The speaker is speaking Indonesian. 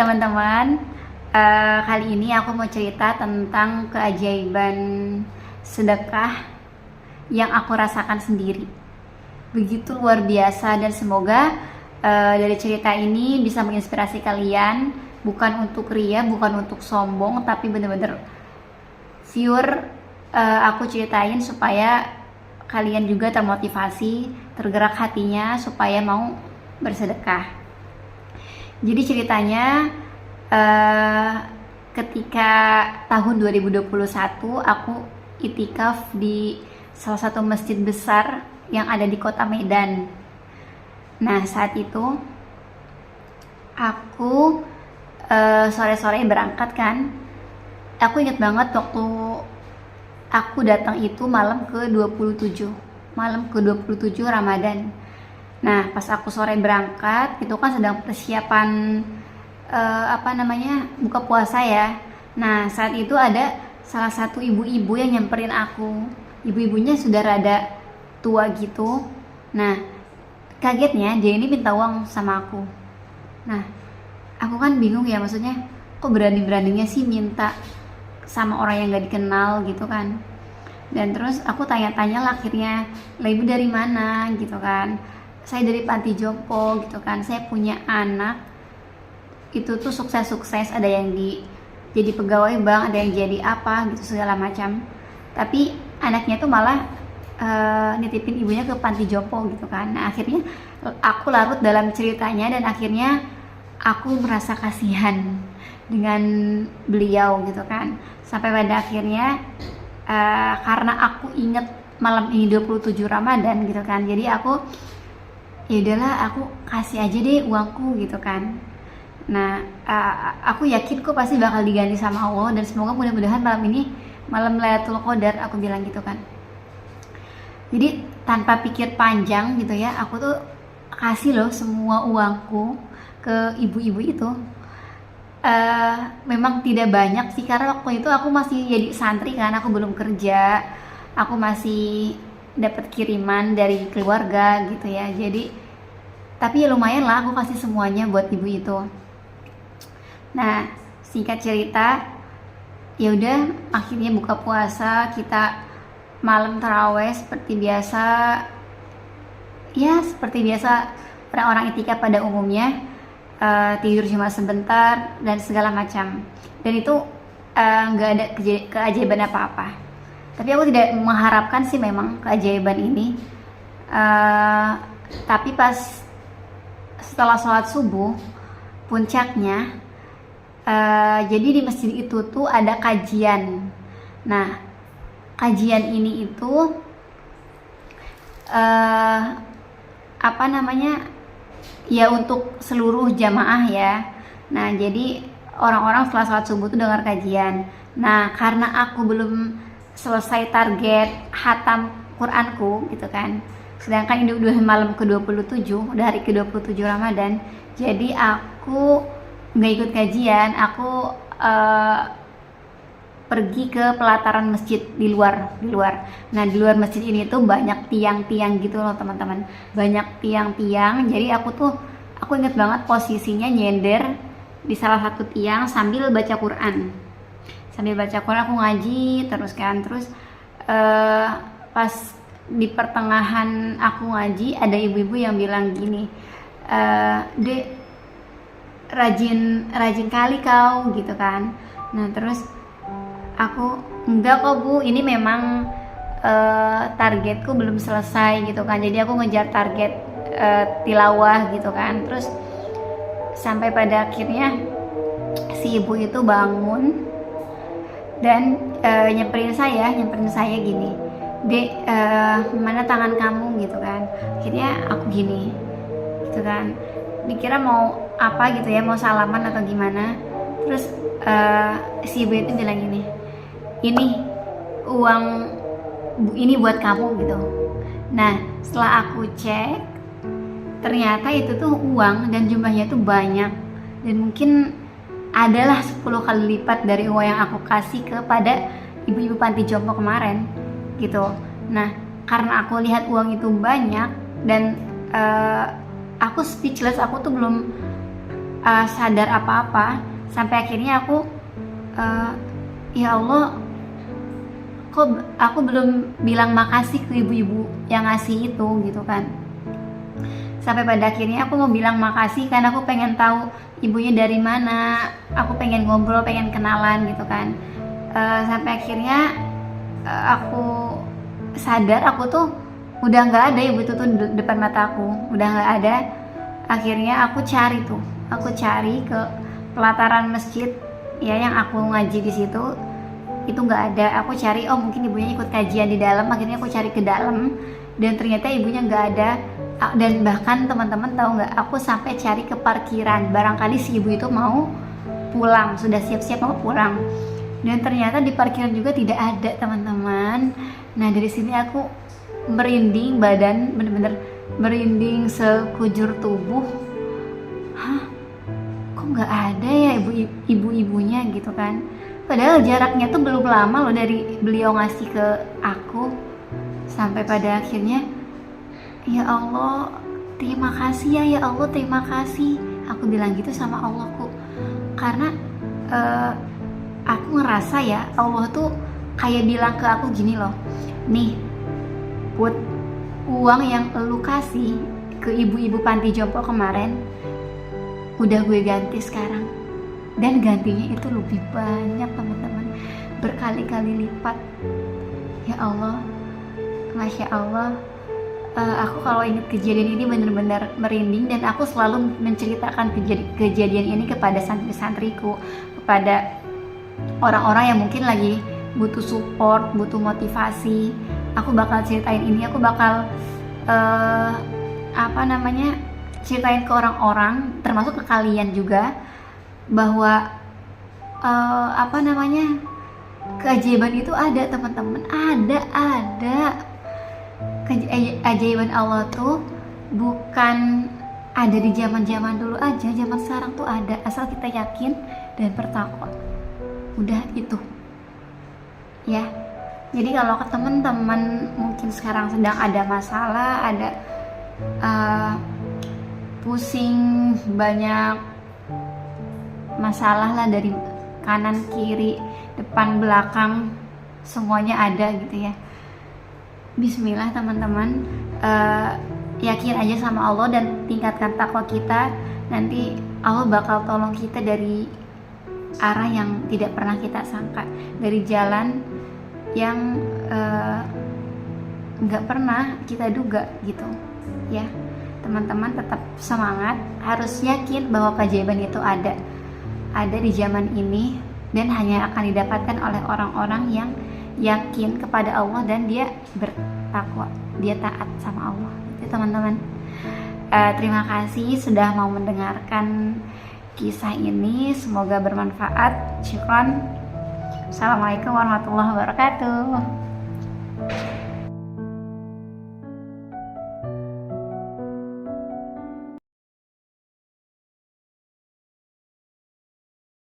teman-teman, kali ini aku mau cerita tentang keajaiban sedekah yang aku rasakan sendiri. Begitu luar biasa dan semoga dari cerita ini bisa menginspirasi kalian, bukan untuk ria, bukan untuk sombong, tapi bener-bener pure aku ceritain supaya kalian juga termotivasi, tergerak hatinya supaya mau bersedekah. Jadi ceritanya ketika tahun 2021 aku itikaf di salah satu masjid besar yang ada di kota Medan. Nah saat itu aku sore-sore berangkat kan. Aku ingat banget waktu aku datang itu malam ke-27 Ramadan. Nah pas aku sore berangkat itu kan sedang persiapan buka puasa ya. Nah saat itu ada salah satu ibu-ibu yang nyamperin aku. Ibu-ibunya sudah rada tua gitu. Nah kagetnya dia ini minta uang sama aku. Nah aku kan bingung ya, maksudnya kok berani-beraninya sih minta sama orang yang gak dikenal gitu kan. Dan terus aku tanya-tanya lah akhirnya, lah ibu dari mana gitu kan. Saya dari panti jompo gitu kan. Saya punya anak itu tuh sukses-sukses, ada yang jadi pegawai bank, ada yang jadi apa gitu segala macam. Tapi anaknya tuh malah nitipin ibunya ke panti jompo gitu kan. Nah akhirnya aku larut dalam ceritanya dan akhirnya aku merasa kasihan dengan beliau gitu kan. Sampai pada akhirnya karena aku inget malam ini 27 Ramadan gitu kan, jadi aku ya udahlah aku kasih aja deh uangku gitu kan. Nah aku yakin kok pasti bakal diganti sama Allah dan semoga mudah-mudahan malam ini malam Lailatul Qadar, aku bilang gitu kan. Jadi tanpa pikir panjang gitu ya, aku tuh kasih loh semua uangku ke ibu-ibu itu. Memang tidak banyak sih karena waktu itu aku masih jadi santri kan, aku belum kerja, aku masih dapat kiriman dari keluarga gitu ya. Jadi tapi ya lumayan lah aku kasih semuanya buat ibu itu. Nah singkat cerita ya udah akhirnya buka puasa, kita malam taraweh seperti biasa ya, seperti biasa orang-orang itikaf pada umumnya. Tidur cuma sebentar dan segala macam, dan itu nggak ada keajaiban apa-apa. Tapi aku tidak mengharapkan sih memang keajaiban ini. Tapi pas setelah sholat subuh puncaknya, jadi di masjid itu tuh ada kajian. Nah kajian ini itu ya untuk seluruh jamaah ya. Nah jadi orang-orang setelah sholat subuh tuh dengar kajian. Nah karena aku belum selesai target hatam Quranku gitu kan, sedangkan ini udah malam ke-27, udah hari ke-27 Ramadan, jadi aku nggak ikut kajian. Aku pergi ke pelataran masjid di luar. Nah di luar masjid ini tuh banyak tiang-tiang gitu loh teman-teman, banyak tiang-tiang. Jadi aku inget banget posisinya nyender di salah satu tiang sambil baca Quran. Aku ngaji terus kan. Terus pas di pertengahan aku ngaji ada ibu-ibu yang bilang gini, Dek rajin kali kau gitu kan. Nah terus aku enggak kok bu, ini memang targetku belum selesai gitu kan, jadi aku ngejar target tilawah gitu kan. Terus sampai pada akhirnya si ibu itu bangun dan nyamperin saya gini, Dek mana tangan kamu gitu kan. Akhirnya aku gini gitu kan, dikira mau apa gitu ya, mau salaman atau gimana. Terus si ibu itu bilang gini, ini uang ini buat kamu gitu. Nah setelah aku cek ternyata itu tuh uang dan jumlahnya tuh banyak, dan mungkin adalah 10 kali lipat dari uang yang aku kasih kepada ibu-ibu panti jompo kemarin gitu. Nah karena aku lihat uang itu banyak dan aku speechless, aku tuh belum sadar apa-apa, sampai akhirnya aku ya Allah, kok aku belum bilang makasih ke ibu-ibu yang ngasih itu gitu kan. Sampai pada akhirnya aku mau bilang makasih karena aku pengen tahu ibunya dari mana, aku pengen ngobrol, pengen kenalan gitu kan. Sampai akhirnya aku sadar aku tuh udah nggak ada ibu itu tuh depan mata aku, udah nggak ada. Akhirnya aku cari ke pelataran masjid ya yang aku ngaji di situ, itu nggak ada. Aku cari, oh mungkin ibunya ikut kajian di dalam. Akhirnya aku cari ke dalam dan ternyata ibunya nggak ada. Dan bahkan teman-teman tahu nggak, aku sampai cari ke parkiran, barangkali si ibu itu mau pulang, sudah siap-siap mau pulang, dan ternyata di parkiran juga tidak ada teman-teman. Nah dari sini aku merinding badan, bener-bener merinding sekujur tubuh. Hah, kok nggak ada ya ibu-ibunya gitu kan. Padahal jaraknya tuh belum lama loh dari beliau ngasih ke aku. Sampai pada akhirnya, ya Allah, terima kasih ya Allah, terima kasih. Aku bilang gitu sama Allahku. Karena aku ngerasa ya Allah tuh kayak bilang ke aku gini loh, nih Put, uang yang lu kasih ke ibu-ibu panti jompo kemarin udah gue ganti sekarang, dan gantinya itu lebih banyak teman-teman, berkali-kali lipat. Ya Allah, Masya Allah. Aku kalau ingat kejadian ini benar-benar merinding, dan aku selalu menceritakan kejadian ini kepada santri-santriku, kepada orang-orang yang mungkin lagi butuh support, butuh motivasi. Aku bakal ceritain ini, aku bakal ceritain ke orang-orang, termasuk ke kalian juga, bahwa keajaiban itu ada teman-teman, ada. Keajaiban Allah tuh bukan ada di zaman-zaman dulu aja, zaman sekarang tuh ada, asal kita yakin dan bertakwa. Udah itu ya. Jadi kalau ke teman-teman mungkin sekarang sedang ada masalah, ada pusing, banyak masalah lah dari kanan kiri, depan belakang, semuanya ada gitu ya. Bismillah teman-teman, yakin aja sama Allah dan tingkatkan takwa kita. Nanti Allah bakal tolong kita dari arah yang tidak pernah kita sangka, dari jalan yang nggak pernah kita duga gitu ya. Teman-teman tetap semangat, harus yakin bahwa keajaiban itu ada di zaman ini, dan hanya akan didapatkan oleh orang-orang yang yakin kepada Allah dan dia bertakwa, dia taat sama Allah. Itu teman-teman. Terima kasih sudah mau mendengarkan kisah ini, semoga bermanfaat. Syukran. Assalamualaikum warahmatullahi wabarakatuh.